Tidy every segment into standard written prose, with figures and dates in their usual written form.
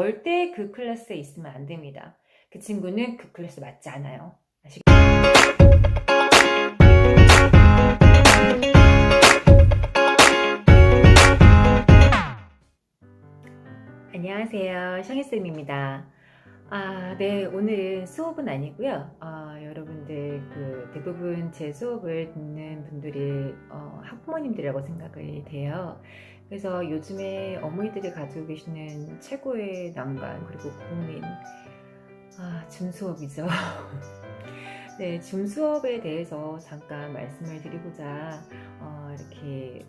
절대 그 클래스에 있으면 안 됩니다. 그 친구는 그 클래스 맞지 않아요. 안녕하세요, 샹이쌤입니다. 네, 오늘은 수업은 아니고요. 여러분들 대부분 제 수업을 듣는 분들이 학부모님들이라고 생각이 돼요. 그래서 요즘에 어머니들이 가지고 계시는 최고의 난관 그리고 고민, 줌 수업이죠. 네, 줌 수업에 대해서 잠깐 말씀을 드리고자 이렇게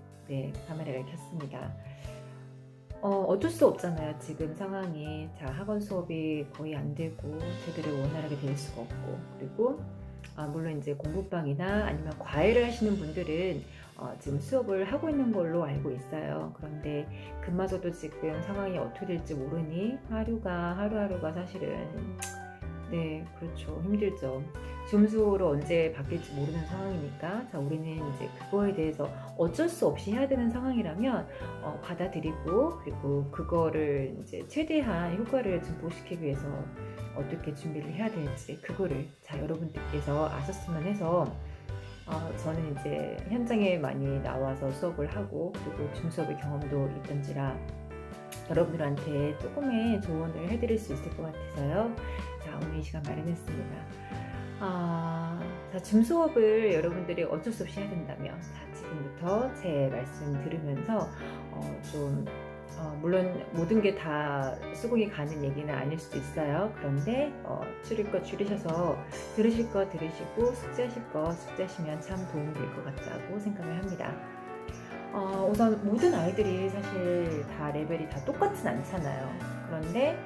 카메라를 켰습니다. 어쩔 수 없잖아요. 지금 상황이 학원 수업이 거의 안 되고 제대로 원활하게 될 수가 없고, 그리고 물론 이제 공부방이나 아니면 과외를 하시는 분들은 지금 수업을 하고 있는 걸로 알고 있어요. 그런데 그마저도 지금 상황이 어떻게 될지 모르니 하루하루가 사실은 그렇죠, 힘들죠. 줌 수업으로 언제 바뀔지 모르는 상황이니까 우리는 이제 그거에 대해서 어쩔 수 없이 해야 되는 상황이라면 받아들이고, 그리고 그거를 이제 최대한 효과를 증폭시키기 위해서 어떻게 준비를 해야 될지 그거를 여러분들께서 아셨으면 해서 저는 이제 현장에 많이 나와서 수업을 하고, 그리고 줌 수업의 경험도 있던지라 여러분들한테 조금의 조언을 해드릴 수 있을 것 같아서요. 오늘 이 시간 마련했습니다. 줌 수업을 여러분들이 어쩔 수 없이 해야 된다면 지금부터 제 말씀 들으면서 물론 모든 게 다 수긍이 가는 얘기는 아닐 수도 있어요. 그런데 줄일 거 줄이셔서 들으실 거 들으시고 숙제하실 거 숙제하시면 참 도움이 될 것 같다고 생각을 합니다. 우선 모든 아이들이 사실 다 레벨이 다 똑같진 않잖아요. 그런데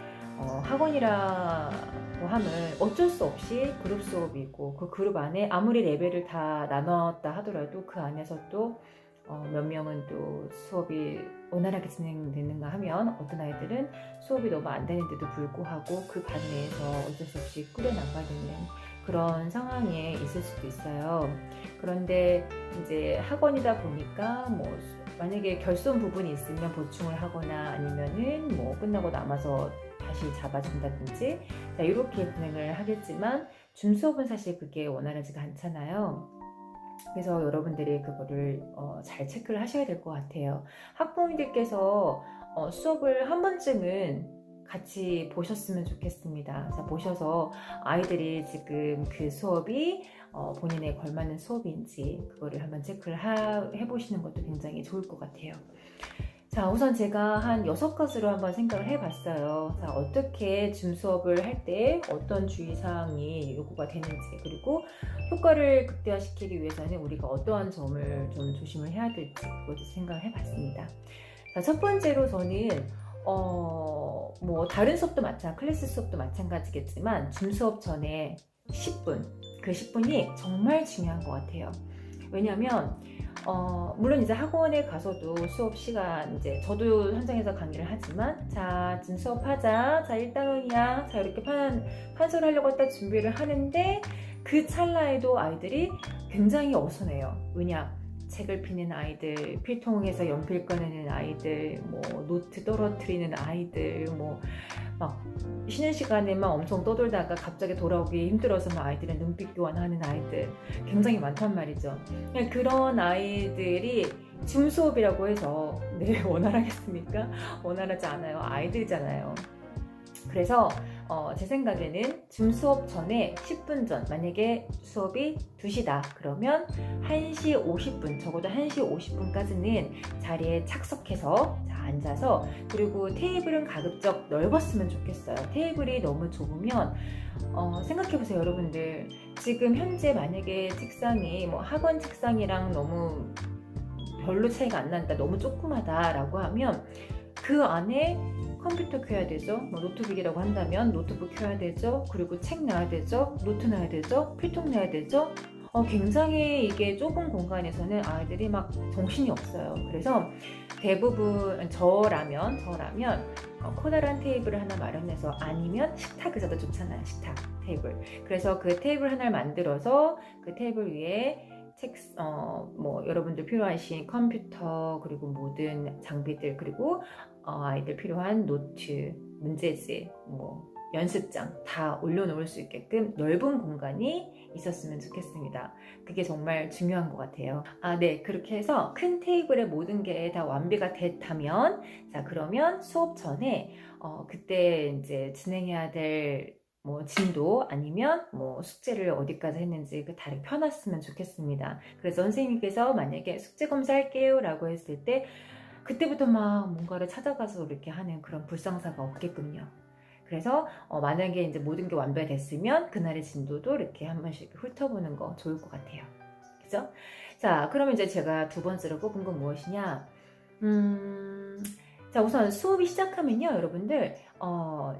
학원이라고 하면 어쩔 수 없이 그룹 수업이고, 그 그룹 안에 아무리 레벨을 다 나눴다 하더라도 그 안에서 또 몇 명은 또 수업이 원활하게 진행되는가 하면, 어떤 아이들은 수업이 너무 안 되는데도 불구하고 그 반 내에서 어쩔 수 없이 꾸려나가야 되는 그런 상황에 있을 수도 있어요. 그런데 이제 학원이다 보니까 만약에 결손 부분이 있으면 보충을 하거나 아니면은 끝나고 남아서 다시 잡아준다든지 이렇게 진행을 하겠지만, 줌 수업은 사실 그게 원활하지가 않잖아요. 그래서 여러분들이 그거를 잘 체크를 하셔야 될 것 같아요. 학부모님들께서 수업을 한 번쯤은 같이 보셨으면 좋겠습니다. 보셔서 아이들이 지금 그 수업이 본인에 걸맞는 수업인지 그거를 한번 체크를 해보시는 것도 굉장히 좋을 것 같아요. 우선 제가 한 6가지로 한번 생각을 해봤어요. 어떻게 줌 수업을 할 때 어떤 주의사항이 요구가 되는지, 그리고 효과를 극대화시키기 위해서는 우리가 어떠한 점을 좀 조심을 해야 될지 그것도 생각을 해봤습니다. 첫 번째로 저는 다른 수업도 클래스 수업도 마찬가지겠지만 줌 수업 전에 10분, 그 10분이 정말 중요한 것 같아요. 왜냐하면 물론 이제 학원에 가서도 수업 시간, 이제 저도 현장에서 강의를 하지만 지금 수업하자, 일단은이야, 이렇게 판서를 하려고 딱 준비를 하는데, 그 찰나에도 아이들이 굉장히 어수선해요. 왜냐? 책을 피는 아이들, 필통에서 연필 꺼내는 아이들, 노트 떨어뜨리는 아이들, 막 쉬는 시간에만 엄청 떠돌다가 갑자기 돌아오기 힘들어서 아이들은 눈빛 교환하는 아이들 굉장히 많단 말이죠. 그런 아이들이 줌 수업이라고 해서 원활하겠습니까? 원활하지 않아요. 아이들이잖아요. 그래서 제 생각에는 줌 수업 전에 10분 전, 만약에 수업이 2시다 그러면 1시 50분, 적어도 1시 50분까지는 자리에 착석해서 앉아서, 그리고 테이블은 가급적 넓었으면 좋겠어요. 테이블이 너무 좁으면 생각해보세요. 여러분들 지금 현재 만약에 책상이 학원 책상이랑 너무 별로 차이가 안 난다, 너무 조그마다 라고 하면 그 안에 컴퓨터 켜야 되죠. 노트북이라고 한다면 노트북 켜야 되죠. 그리고 책 놔야 되죠. 노트 놔야 되죠. 필통 놔야 되죠. 굉장히 이게 좁은 공간에서는 아이들이 막 정신이 없어요. 그래서 대부분 저라면 커다란 테이블을 하나 마련해서, 아니면 식탁 의자도 좋잖아요. 식탁 테이블. 그래서 그 테이블 하나를 만들어서 그 테이블 위에 여러분들 필요하신 컴퓨터, 그리고 모든 장비들, 그리고 아이들 필요한 노트, 문제집, 뭐 연습장 다 올려놓을 수 있게끔 넓은 공간이 있었으면 좋겠습니다. 그게 정말 중요한 것 같아요. 네, 그렇게 해서 큰 테이블에 모든 게 다 완비가 됐다면, 자, 그러면 수업 전에 그때 이제 진행해야 될 뭐 진도 아니면 뭐 숙제를 어디까지 했는지 그 다리 펴놨으면 좋겠습니다. 그래서 선생님께서 만약에 숙제 검사할게요 라고 했을 때 그때부터 막 뭔가를 찾아가서 이렇게 하는 그런 불상사가 없게끔요. 그래서 만약에 이제 모든 게 완벽히 됐으면 그날의 진도도 이렇게 한 번씩 훑어보는 거 좋을 것 같아요. 그죠? 자, 그러면 이제 제가 두 번째로 꼽은 건 무엇이냐? 자, 우선 수업이 시작하면요, 여러분들,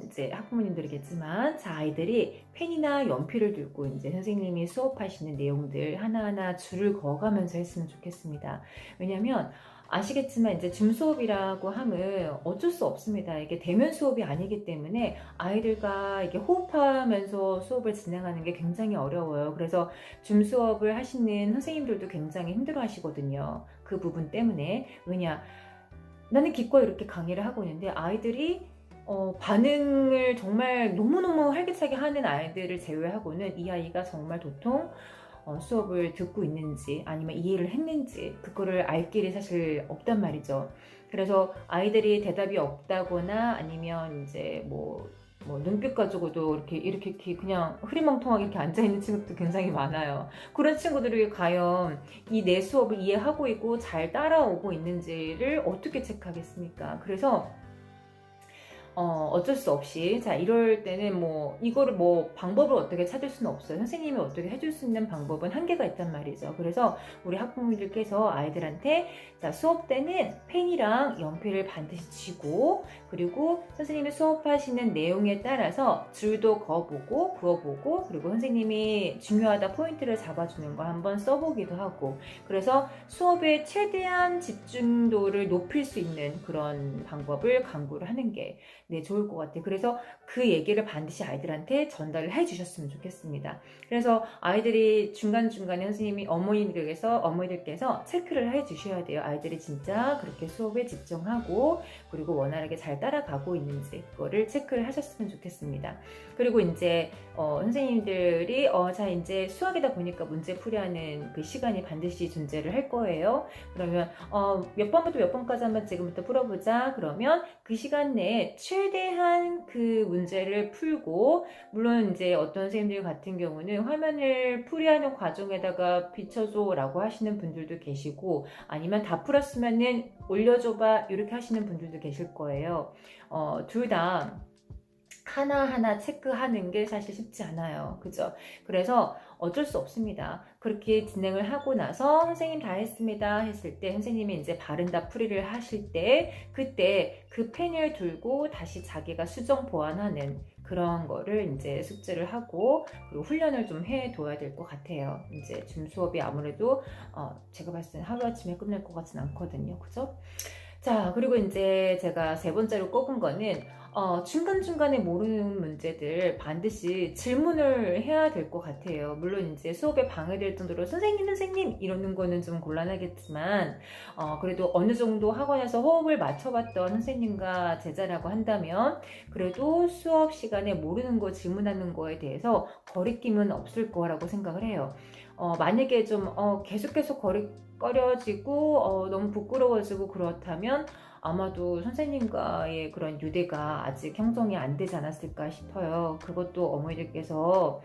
이제 학부모님들이겠지만, 자, 아이들이 펜이나 연필을 들고 이제 선생님이 수업하시는 내용들 하나하나 줄을 그어가면서 했으면 좋겠습니다. 왜냐면, 아시겠지만 이제 줌 수업이라고 하면 어쩔 수 없습니다. 이게 대면 수업이 아니기 때문에 아이들과 이게 호흡하면서 수업을 진행하는 게 굉장히 어려워요. 그래서 줌 수업을 하시는 선생님들도 굉장히 힘들어 하시거든요. 그 부분 때문에. 왜냐, 나는 기껏 이렇게 강의를 하고 있는데 아이들이 반응을 정말 너무너무 활기차게 하는 아이들을 제외하고는 이 아이가 정말 도통 수업을 듣고 있는지 아니면 이해를 했는지 그거를 알 길이 사실 없단 말이죠. 그래서 아이들이 대답이 없다거나 아니면 이제 뭐 눈빛 가지고도 이렇게 그냥 흐리멍텅하게 이렇게 앉아있는 친구도 굉장히 많아요. 그런 친구들이 과연 이 내 수업을 이해하고 있고 잘 따라오고 있는지를 어떻게 체크하겠습니까? 그래서 어쩔 수 없이 자 이럴 때는 뭐 이거를 뭐 방법을 어떻게 찾을 수는 없어요. 선생님이 어떻게 해줄 수 있는 방법은 한계가 있단 말이죠. 그래서 우리 학부모님들께서 아이들한테 자 수업 때는 펜이랑 연필을 반드시 쥐고 그리고 선생님이 수업하시는 내용에 따라서 줄도 그어보고 그어보고 그리고 선생님이 중요하다 포인트를 잡아주는 거 한번 써보기도 하고 그래서 수업에 최대한 집중도를 높일 수 있는 그런 방법을 강구를 하는 게 네, 좋을 것 같아요. 그래서 그 얘기를 반드시 아이들한테 전달을 해주셨으면 좋겠습니다. 그래서 아이들이 중간중간에 선생님이 어머니들께서 체크를 해주셔야 돼요. 아이들이 진짜 그렇게 수업에 집중하고 그리고 원활하게 잘 따라가고 있는지 그거를 체크를 하셨으면 좋겠습니다. 그리고 이제 선생님들이 자 이제 수학이다 보니까 문제 풀이하는 그 시간이 반드시 존재를 할 거예요. 그러면 몇 번부터 몇 번까지 한번 지금부터 풀어보자. 그러면 그 시간 내에 최대한 그 문제를 풀고 물론 이제 어떤 선생님들 같은 경우는 화면을 풀이하는 과정에다가 비춰줘 라고 하시는 분들도 계시고 아니면 다 풀었으면은 올려줘봐 이렇게 하시는 분들도 계실 거예요. 둘 다 하나하나 체크하는 게 사실 쉽지 않아요. 그죠? 그래서 어쩔 수 없습니다. 그렇게 진행을 하고 나서 선생님 다 했습니다 했을 때 선생님이 이제 바른다 풀이를 하실 때 그때 그 펜을 들고 다시 자기가 수정 보완하는 그런 거를 이제 숙제를 하고 그리고 훈련을 좀 해둬야 될 것 같아요. 이제 줌 수업이 아무래도 제가 봤을 때는 하루아침에 끝날 것 같진 않거든요. 그죠? 자, 그리고 이제 제가 세 번째로 꼽은 거는 중간중간에 모르는 문제들 반드시 질문을 해야 될 것 같아요. 물론 이제 수업에 방해될 정도로 선생님 이러는 거는 좀 곤란하겠지만 그래도 어느 정도 학원에서 호흡을 맞춰봤던 선생님과 제자라고 한다면 그래도 수업 시간에 모르는 거 질문하는 거에 대해서 거리낌은 없을 거라고 생각을 해요. 만약에 좀 계속 꺼려지고 너무 부끄러워지고 그렇다면 아마도 선생님과의 그런 유대가 아직 형성이 안 되지 않았을까 싶어요. 그것도 어머니들께서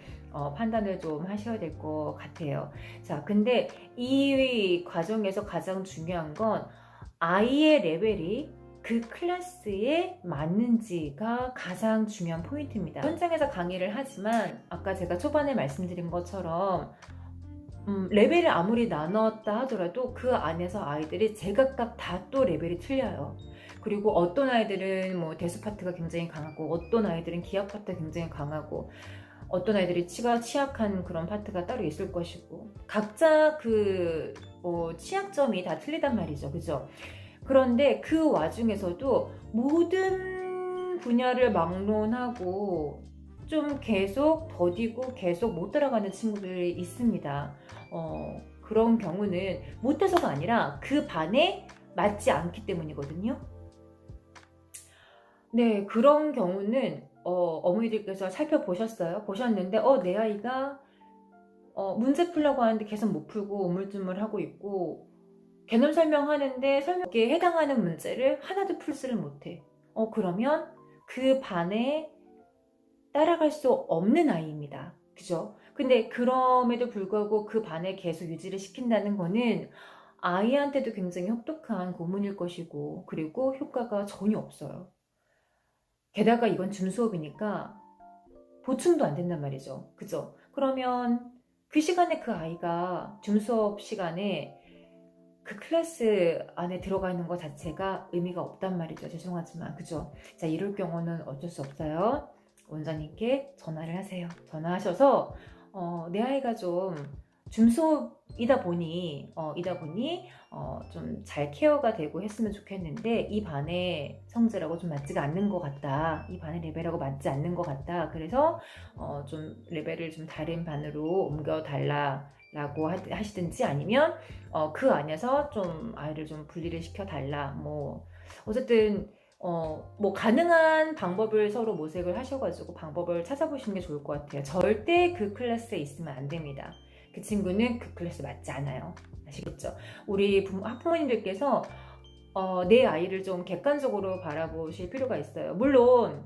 판단을 좀 하셔야 될 것 같아요. 자, 근데 이 과정에서 가장 중요한 건 아이의 레벨이 그 클래스에 맞는지가 가장 중요한 포인트입니다. 현장에서 강의를 하지만 아까 제가 초반에 말씀드린 것처럼 레벨을 아무리 나눴다 하더라도 그 안에서 아이들이 제각각 다 또 레벨이 틀려요. 그리고 어떤 아이들은 뭐 대수 파트가 굉장히 강하고 어떤 아이들은 기하 파트가 굉장히 강하고 어떤 아이들이 취약한 그런 파트가 따로 있을 것이고 각자 그 취약점이 다 틀리단 말이죠. 그죠? 그런데 그 와중에서도 모든 분야를 막론하고 좀 계속 더디고 계속 못 따라가는 친구들이 있습니다. 그런 경우는 못해서가 아니라 그 반에 맞지 않기 때문이거든요. 네, 그런 경우는 어머니들께서 살펴보셨어요. 보셨는데 내 아이가 문제 풀려고 하는데 계속 못 풀고 우물쭈물하고 있고, 개념 설명하는데 설명에 해당하는 문제를 하나도 풀지를 못해. 그러면 그 반에 따라갈 수 없는 아이입니다. 그죠? 근데 그럼에도 불구하고 그 반에 계속 유지를 시킨다는 거는 아이한테도 굉장히 혹독한 고문일 것이고, 그리고 효과가 전혀 없어요. 게다가 이건 줌 수업이니까 보충도 안 된단 말이죠. 그죠? 그러면 그 시간에 그 아이가 줌 수업 시간에 그 클래스 안에 들어가 있는 것 자체가 의미가 없단 말이죠. 죄송하지만. 그죠? 자, 이럴 경우는 어쩔 수 없어요. 원장님께 전화를 하세요. 전화하셔서 내 아이가 좀 줌 수업이다 보니 좀 잘 케어가 되고 했으면 좋겠는데 이 반의 성질하고 좀 맞지가 않는 것 같다. 이 반의 레벨하고 맞지 않는 것 같다. 그래서 좀 레벨을 좀 다른 반으로 옮겨달라 라고 하시든지, 아니면 그 안에서 좀 아이를 좀 분리를 시켜달라, 뭐 어쨌든 뭐 가능한 방법을 서로 모색을 하셔가지고 방법을 찾아보시는 게 좋을 것 같아요. 절대 그 클래스에 있으면 안 됩니다. 그 친구는 그 클래스 맞지 않아요. 아시겠죠? 우리 학부모님들께서 내 아이를 좀 객관적으로 바라보실 필요가 있어요. 물론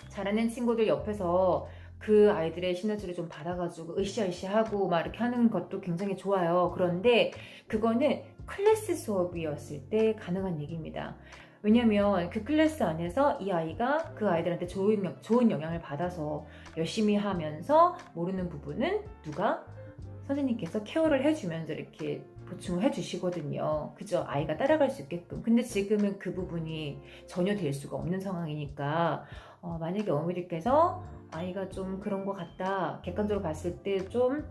잘하는 친구들 옆에서 그 아이들의 시너지를 좀 받아가지고 으쌰으쌰하고 막 이렇게 하는 것도 굉장히 좋아요. 그런데 그거는 클래스 수업이었을 때 가능한 얘기입니다. 왜냐면 그 클래스 안에서 이 아이가 그 아이들한테 좋은 영향을 받아서 열심히 하면서 모르는 부분은 누가 선생님께서 케어를 해주면서 이렇게 보충을 해주시거든요. 그죠? 아이가 따라갈 수 있게끔. 근데 지금은 그 부분이 전혀 될 수가 없는 상황이니까 만약에 어머니들께서 아이가 좀 그런 것 같다, 객관적으로 봤을 때 좀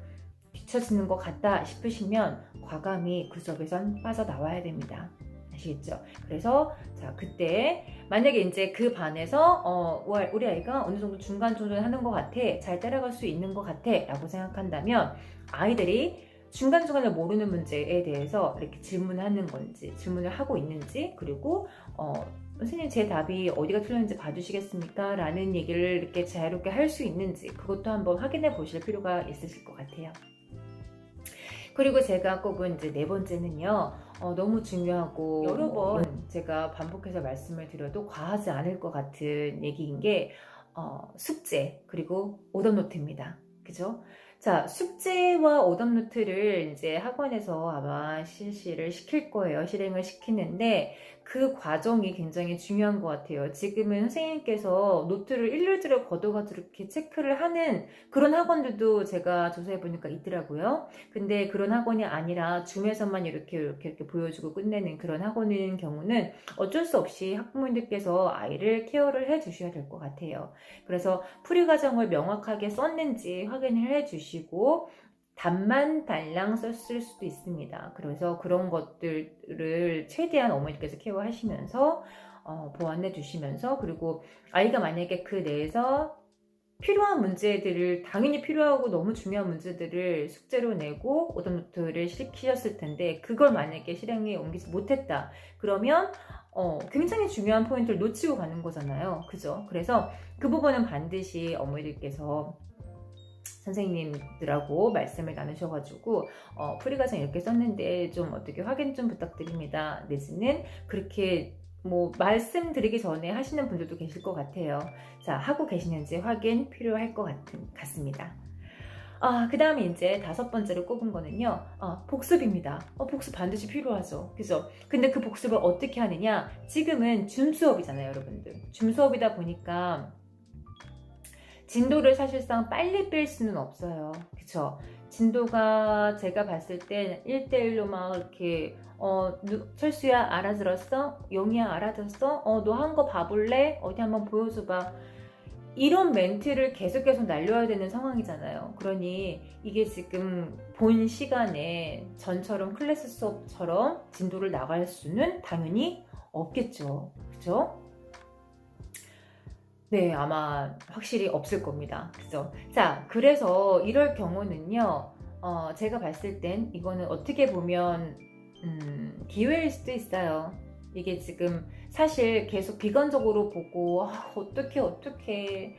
뒤처지는 것 같다 싶으시면 과감히 그 수업에선 빠져나와야 됩니다. 아시겠죠? 그래서 자, 그때 만약에 이제 그 반에서 우리 아이가 어느 정도 중간중간 것 같아, 잘 따라갈 수 있는 것 같아 라고 생각한다면 아이들이 중간중간에 모르는 문제에 대해서 이렇게 질문하는 건지, 질문을 하고 있는지, 그리고 선생님 제 답이 어디가 틀렸는지 봐주시겠습니까? 라는 얘기를 이렇게 자유롭게 할 수 있는지, 그것도 한번 확인해 보실 필요가 있으실 것 같아요. 그리고 제가 꼽은 이제 네 번째는요, 너무 중요하고 여러 번 제가 반복해서 말씀을 드려도 과하지 않을 것 같은 얘기인 게 숙제 그리고 오답노트입니다. 그죠? 자, 숙제와 오답노트를 이제 학원에서 아마 실시를 시킬 거예요. 실행을 시키는데 그 과정이 굉장히 중요한 것 같아요. 지금은 선생님께서 노트를 일일이 걷어가지고 이렇게 체크를 하는 그런 학원들도 제가 조사해 보니까 있더라고요. 근데 그런 학원이 아니라 줌에서만 이렇게 보여주고 끝내는 그런 학원인 경우는 어쩔 수 없이 학부모님들께서 아이를 케어를 해 주셔야 될 것 같아요. 그래서 풀이 과정을 명확하게 썼는지 확인을 해 주시고 답만 달랑 썼을 수도 있습니다. 그래서 그런 것들을 최대한 어머니께서 케어하시면서 보완해 주시면서, 그리고 아이가 만약에 그 내에서 필요한 문제들을, 당연히 필요하고 너무 중요한 문제들을 숙제로 내고 오답노트를 시키셨을 텐데 그걸 만약에 실행에 옮기지 못했다 그러면 굉장히 중요한 포인트를 놓치고 가는 거잖아요. 그죠? 그래서 그 부분은 반드시 어머니들께서 선생님들하고 말씀을 나누셔가지고 풀이 과정 이렇게 썼는데 좀 어떻게 확인 좀 부탁드립니다. 내지는 그렇게 뭐 말씀드리기 전에 하시는 분들도 계실 것 같아요. 자, 하고 계시는지 확인 필요할 것 같습니다. 그 다음에 이제 다섯 번째로 꼽은 거는요, 복습입니다. 복습 반드시 필요하죠. 그죠? 근데 그 복습을 어떻게 하느냐? 지금은 줌 수업이잖아요, 여러분들. 줌 수업이다 보니까 진도를 사실상 빨리 뺄 수는 없어요. 그쵸? 진도가 제가 봤을 땐 1대1로 막 이렇게 철수야 알아들었어? 용이야 알아들었어? 너 한 거 봐볼래? 어디 한번 보여줘봐. 이런 멘트를 계속 날려야 되는 상황이잖아요. 그러니 이게 지금 본 시간에 전처럼 클래스 수업처럼 진도를 나갈 수는 당연히 없겠죠. 그죠? 네, 아마 확실히 없을 겁니다. 그죠? 자, 그래서 이럴 경우는요, 제가 봤을 땐 이거는 어떻게 보면 기회일 수도 있어요. 이게 지금 사실 계속 비관적으로 보고 어떻게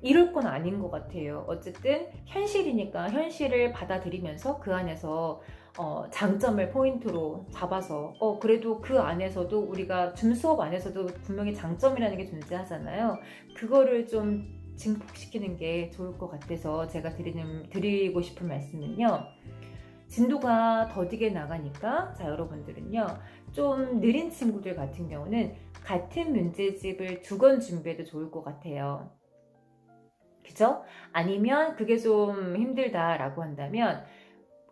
이럴 건 아닌 것 같아요. 어쨌든 현실이니까 현실을 받아들이면서 그 안에서 장점을 포인트로 잡아서 그래도 그 안에서도 우리가 줌 수업 안에서도 분명히 장점이라는 게 존재하잖아요. 그거를 좀 증폭시키는 게 좋을 것 같아서 제가 드리고 싶은 말씀은요. 진도가 더디게 나가니까 자 여러분들은요. 좀 느린 친구들 같은 경우는 같은 문제집을 2권 준비해도 좋을 것 같아요. 그죠? 아니면 그게 좀 힘들다라고 한다면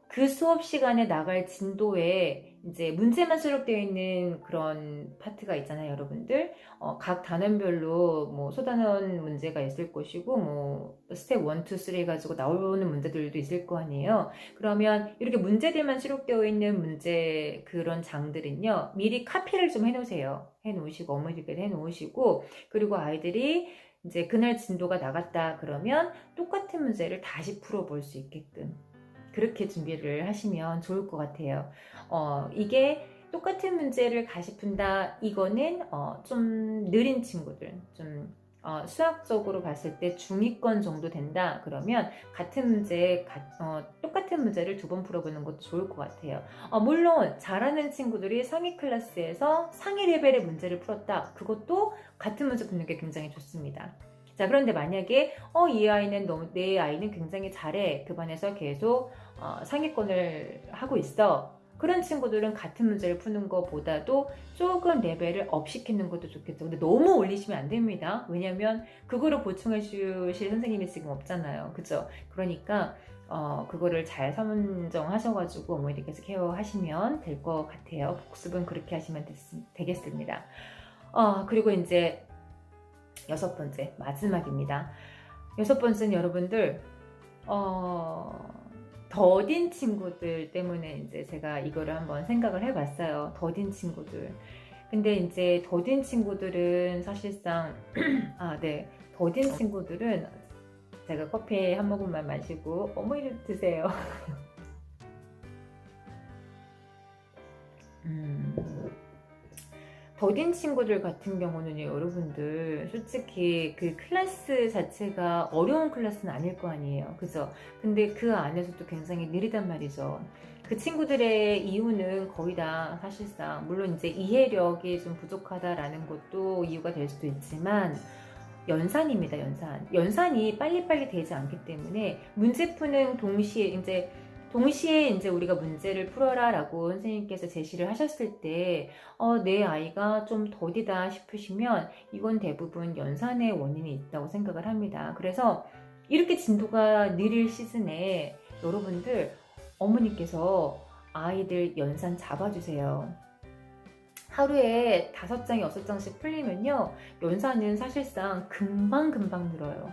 그 수업 시간에 나갈 진도에 이제 문제만 수록되어 있는 그런 파트가 있잖아요, 여러분들. 각 단원별로 뭐 소단원 문제가 있을 것이고, 뭐 스텝 1, 2, 3 가지고 나오는 문제들도 있을 거 아니에요. 그러면 이렇게 문제들만 수록되어 있는 문제 그런 장들은요, 미리 카피를 좀 해놓으세요. 해놓으시고 어머니께 해놓으시고, 그리고 아이들이 이제 그날 진도가 나갔다 그러면 똑같은 문제를 다시 풀어볼 수 있게끔. 그렇게 준비를 하시면 좋을 것 같아요. 이게 똑같은 문제를 다시 푼다. 이거는 좀 느린 친구들, 좀 수학적으로 봤을 때 중위권 정도 된다. 그러면 똑같은 문제를 2번 풀어보는 것도 좋을 것 같아요. 물론 잘하는 친구들이 상위 클래스에서 상위 레벨의 문제를 풀었다. 그것도 같은 문제 푸는 게 굉장히 좋습니다. 자, 그런데 만약에 내 아이는 굉장히 잘해. 그 반에서 계속 상위권을 하고 있어. 그런 친구들은 같은 문제를 푸는 것보다도 조금 레벨을 업 시키는 것도 좋겠죠. 근데 너무 올리시면 안 됩니다. 왜냐면 그거를 보충해 주실 선생님이 지금 없잖아요. 그죠? 그러니까 그거를 잘 선정하셔가지고 어머니께서 케어하시면 될 것 같아요. 복습은 그렇게 하시면 되겠습니다. 그리고 이제 6번째, 마지막입니다. 6번째는 여러분들, 더딘 친구들 때문에 이제 제가 이거를 한번 생각을 해봤어요. 더딘 친구들. 근데 이제 더딘 친구들은 사실상, 더딘 친구들은 제가 커피 한 모금만 마시고 어머니를 드세요. 더딘 친구들 같은 경우는 여러분들 솔직히 그 클래스 자체가 어려운 클래스는 아닐 거 아니에요. 그죠? 근데 그 안에서도 굉장히 느리단 말이죠. 그 친구들의 이유는 거의 다 사실상 물론 이제 이해력이 좀 부족하다라는 것도 이유가 될 수도 있지만 연산입니다. 연산이 빨리빨리 되지 않기 때문에 문제 푸는 동시에 이제 우리가 문제를 풀어라 라고 선생님께서 제시를 하셨을 때 내 아이가 좀 더디다 싶으시면 이건 대부분 연산의 원인이 있다고 생각을 합니다. 그래서 이렇게 진도가 느릴 시즌에 여러분들 어머니께서 아이들 연산 잡아주세요. 하루에 5장, 6장씩 풀리면요 연산은 사실상 금방 늘어요.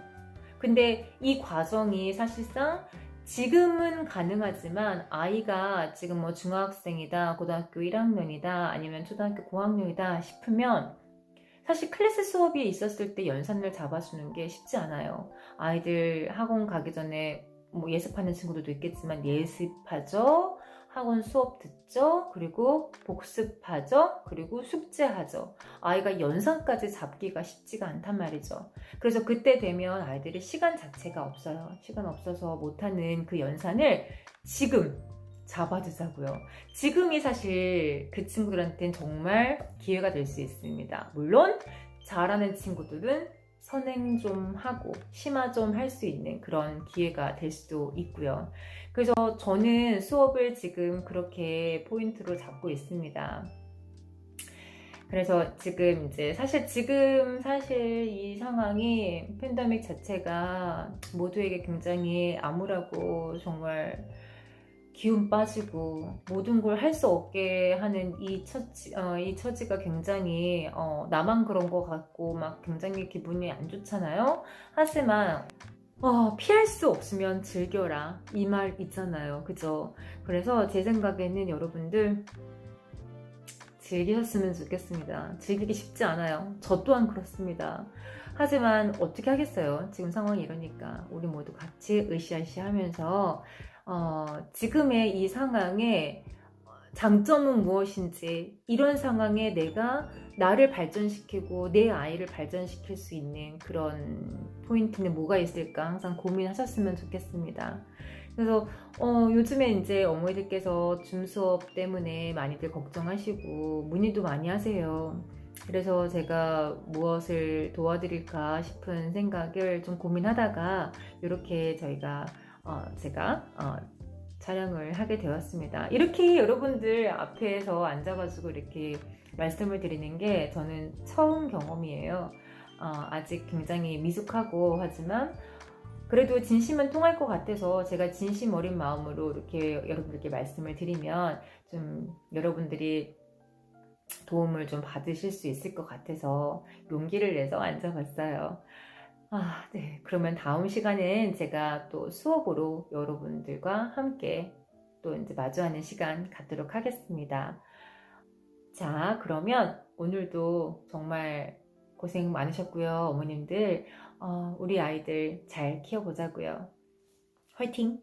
근데 이 과정이 사실상 지금은 가능하지만 아이가 지금 뭐 중학생이다, 고등학교 1학년이다, 아니면 초등학교 고학년이다 싶으면 사실 클래스 수업이 있었을 때 연산을 잡아주는 게 쉽지 않아요. 아이들 학원 가기 전에 뭐 예습하는 친구들도 있겠지만 예습하죠. 학원 수업 듣죠. 그리고 복습하죠. 그리고 숙제하죠. 아이가 연산까지 잡기가 쉽지가 않단 말이죠. 그래서 그때 되면 아이들이 시간 자체가 없어요. 시간 없어서 못하는 그 연산을 지금 잡아주자고요. 지금이 사실 그 친구들한테는 정말 기회가 될 수 있습니다. 물론 잘하는 친구들은 선행 좀 하고 심화 좀 할 수 있는 그런 기회가 될 수도 있고요. 그래서 저는 수업을 지금 그렇게 포인트로 잡고 있습니다. 그래서 지금 사실 이 상황이 팬데믹 자체가 모두에게 굉장히 암울하고 정말 기운 빠지고 모든 걸 할 수 없게 하는 이 처지가 굉장히 나만 그런 것 같고 막 굉장히 기분이 안 좋잖아요. 하지만 피할 수 없으면 즐겨라 이 말 있잖아요. 그죠? 그래서 제 생각에는 여러분들 즐기셨으면 좋겠습니다. 즐기기 쉽지 않아요. 저 또한 그렇습니다. 하지만 어떻게 하겠어요? 지금 상황이 이러니까 우리 모두 같이 으쌰으쌰 하면서 지금의 이 상황에 장점은 무엇인지, 이런 상황에 내가 나를 발전시키고 내 아이를 발전시킬 수 있는 그런 포인트는 뭐가 있을까 항상 고민하셨으면 좋겠습니다. 그래서 요즘에 이제 어머니들께서 줌 수업 때문에 많이들 걱정하시고 문의도 많이 하세요. 그래서 제가 무엇을 도와드릴까 싶은 생각을 좀 고민하다가 이렇게 제가 촬영을 하게 되었습니다. 이렇게 여러분들 앞에서 앉아가지고 이렇게 말씀을 드리는 게 저는 처음 경험이에요. 아직 굉장히 미숙하고 하지만 그래도 진심은 통할 것 같아서 제가 진심 어린 마음으로 이렇게 여러분들께 말씀을 드리면 좀 여러분들이 도움을 좀 받으실 수 있을 것 같아서 용기를 내서 앉아봤어요. 네. 그러면 다음 시간엔 제가 또 수업으로 여러분들과 함께 또 이제 마주하는 시간 갖도록 하겠습니다. 자, 그러면 오늘도 정말 고생 많으셨고요. 어머님들, 우리 아이들 잘 키워보자고요. 화이팅!